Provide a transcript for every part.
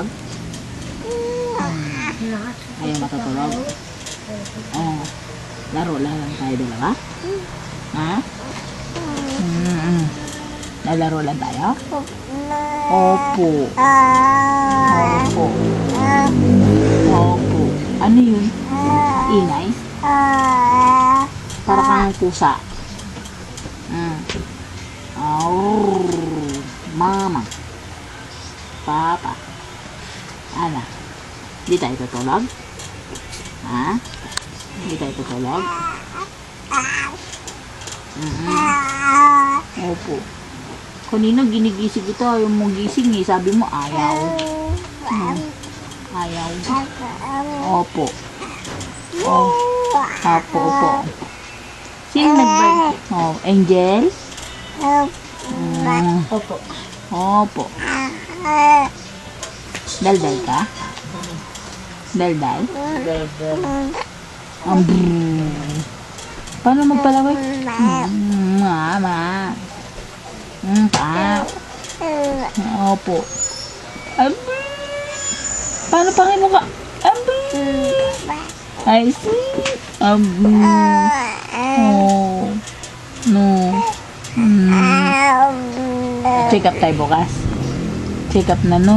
matutulog? Ayaw matutulog? Oh, laro lang tayo dalawa? Ha? Lalaro lang tayo? Opo. Opo. Opo. Ano yun? Ingay? Para kang pusa. Mama. Papa. Ana. Di tayo tutulog? Ha? Di tayo tutulog? Opo. Kanina ginigising kita, yung mong gising eh. Sabi mo ayaw. Ayaw. Opo. Oh. Opo, opo. Sino nag-birthday? Oh, Angel? Opo. Opo. Daldal ka? Daldal? Paano magpalaway? Mama. Pa. Opo. Paano pangin mo ka? I see. Oh. No. Check up tayo bukas. Check up na no.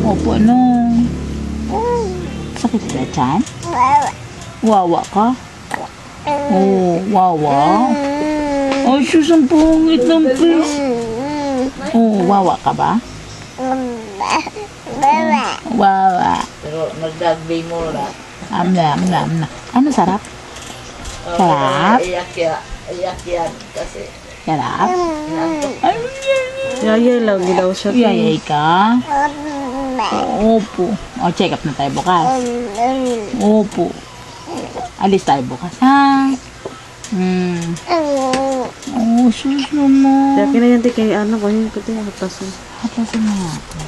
Opo no. Sakit ka tiyan? Wawa ka? Oh, wawa. Ay, sus, ang pungit ng face. Oh, wawa ka ba? Wawa. Pero nagdagbay mo na. Amna. Ano, sarap? Sarap? Iyak yan kasi. Sarap? Ay, Yayay lang, gilaw siya. yayay ka? Opo. O, check up na tayo bukas. Opo. Alis tayo bukas, ha? Oh, sus naman. Kaya kinayanti kay ano ko yung kuti. Hatasan. Hatasan na ako.